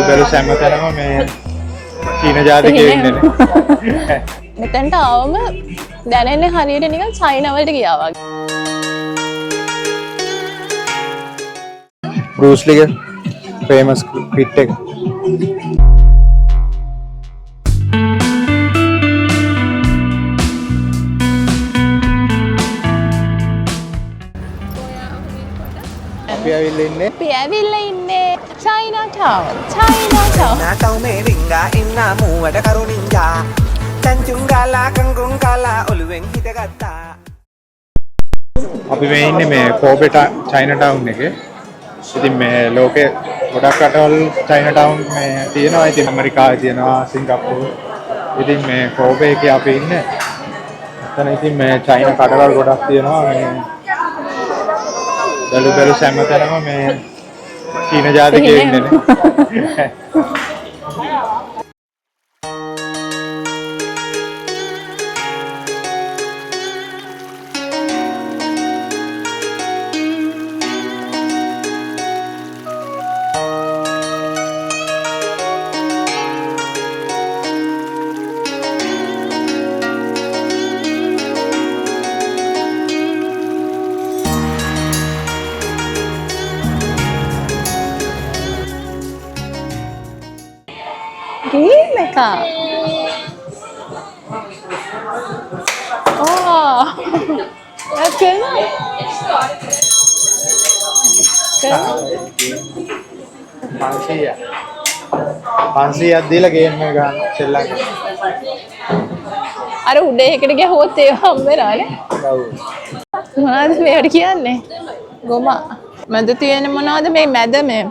බැලු සෑමතැනම මේ චීන ජාතිකයෝ ඉන්නනේ. මෙතනට ආවම දැනෙන්නේ හරියට නිකන් චයිනා වලට ගියා වගේ. බෲස් ලීගේ ෆේමස් ක්‍රිට් එක. අපි ඇවිල්ලා ඉන්නේ China town. Natau me ringa inna muwada karuninja tanjungala kangungala oluwen hitagatta අපි මේ ඉන්නේ මේ කෝබේ චයිනා ටවුන් එකේ. ඉතින් මේ ලෝකේ ගොඩක් රටවල් චයිනා ටවුන් මේ තියෙනවා. ඉතින් ඇමරිකාවේ තියෙනවා, සිංගප්පූරු. ඉතින් මේ කෝබේ එකේ අපි ඉන්නේ. එතන ඉතින් මේ චයිනා කඩවල් ගොඩක් තියෙනවා. මේ බැලු සෑමතැනම මේ චීන ජාතිකයෝ ඉන්නනේ. Game එක. Okay. 500ක් දීලා ගේම් එක ගන්න සෙල්ලම් කරනවා. අර උඩ එකට ගියහොත් ඒව හම්බ වෙනවනේ. ඔව්. මොනවද මේවට කියන්නේ? ගොම. මැද තියෙන මොනවද මේ මැද මේ?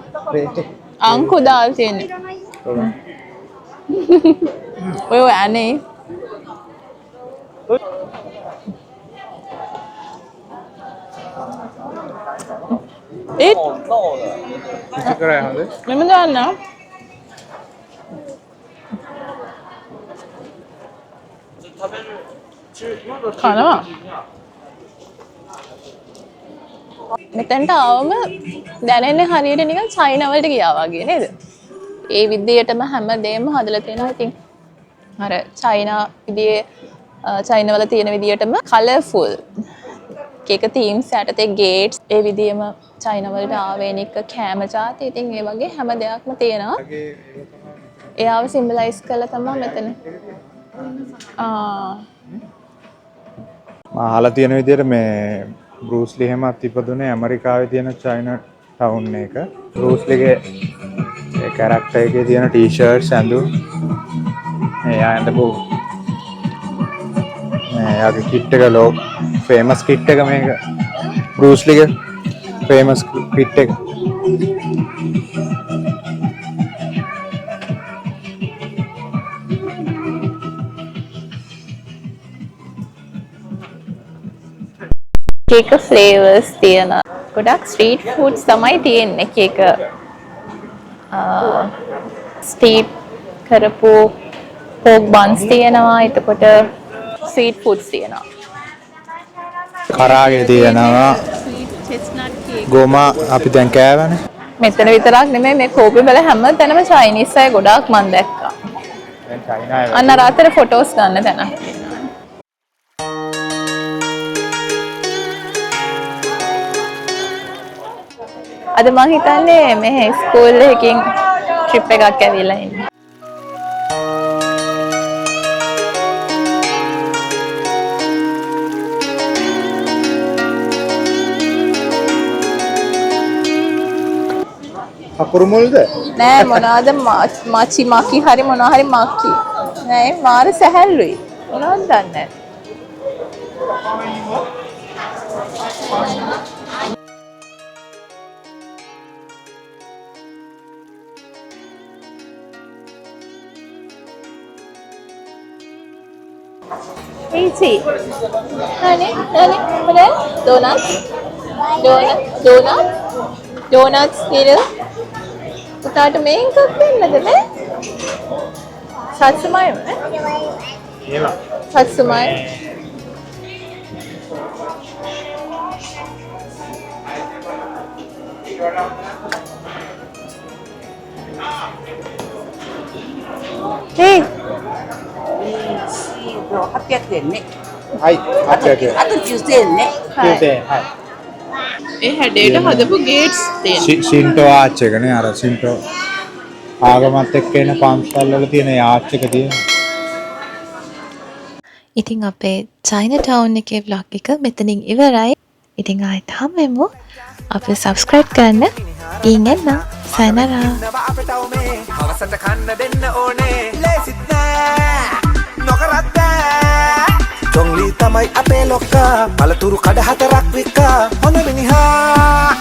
අංකු දාලා තියෙන්නේ. ඔය අනේ ඒ කරා හොඳ මම දන්නා කනවා මෙතනට ආවම දැනෙන්නේ හරියට නිකන් චයිනා වලට ගියා වගේ නේද? ඒ විදියටම හැමදේම හදලා තියෙනවා. ඉතින් අර චයිනා විදියේ චයිනා වල තියෙන විදියටම කලර්ෆුල් එක තීම්ස් යටතේ ගේට්ස් ඒ විදියම චයිනා වලට ආවේනික කැම જાති. ඉතින් ඒ වගේ හැම දෙයක්ම තියෙනවා. එයාව සිම්බලයිස් කරලා තමයි මෙතන. මම අහලා තියෙන විදිහට මේ බෲස් ලී හැමත් ඉපදුනේ ඇමරිකාවේ තියෙන චයිනා ටවුන් එක. බෲස් ලීගේ ඒ කැරක්ටර් එකේ තියෙන ටී-ෂර්ට්ස් ඇඳුම් එයා ඇඳපු එයාගේ කිට් එක ලෝ ෆේමස් කිට් එක මේක බෲස් ලීගේ ෆේමස් කිට් එක. කේක ෆ්ලේවර්ස් තියෙනවා. ගොඩක් ස්ට්‍රීට් ෆුඩ්ස් තමයි තියෙන්නේ කේක. ස්ටීප් කරපු පෝක් බන්ස් තියෙනවා. එතකොට ස්වීට් ෆුඩ්ස් තියෙනවා. කරාගේ තියෙනවා. ගෝම අපි දැන් කෑවනේ. මෙතන විතරක් නෙමෙයි මේ කෝපි වල හැම තැනම චයිනීස් අය ගොඩාක් මම දැක්කා. දැන් චයිනා අන්න රාත්‍තර ෆොටෝස් ගන්න තැනක්. අද මං හිතන්නේ මේ ස්කූල් එකකින් ට්‍රිප් එකක් ඇවිල්ලා ඉන්නේ. අකුරු මුල්ද? නෑ මොනවද මාචි මාකි හරි මොනවා හරි මාකි. නෑ මාර සැහැල්ලුයි. මොනවද දන්නේ Easy. Honey, what else? Donuts? Donuts still? පුතාට මේක දෙන්නද මේ? සත්සුමයි නේ? ඒවා. සත්සුමයි. Hey. 합격 됐네. はい800円 아, 또 주세요네. Tuesday はい ඒ හැඩයට හදපු ගේට්ස් තියෙනවා. ෂින්ටෝ ආච් එකනේ අර ෂින්ටෝ ආගමත් එක්ක එන පන්සල් වල තියෙන ආච් එක තියෙන ඉතින් අපේ චයින ටවුන් එකේ vlog එක මෙතනින් ඉවරයි. ඉතින් ආයෙත් හම්බෙමු. අපේ subscribe කරන්න. ඊන් එන්න. සයනරා. ඉන්නවා අපට උමේ හවසට කන්න දෙන්න ඕනේ ලේසිත් නෑ නොකරත් බෑ ජොන්ලි තමයි අපේ ලොක්කා පළතුරු කඩ හතරක් වික්කා හොඳ මිනිහා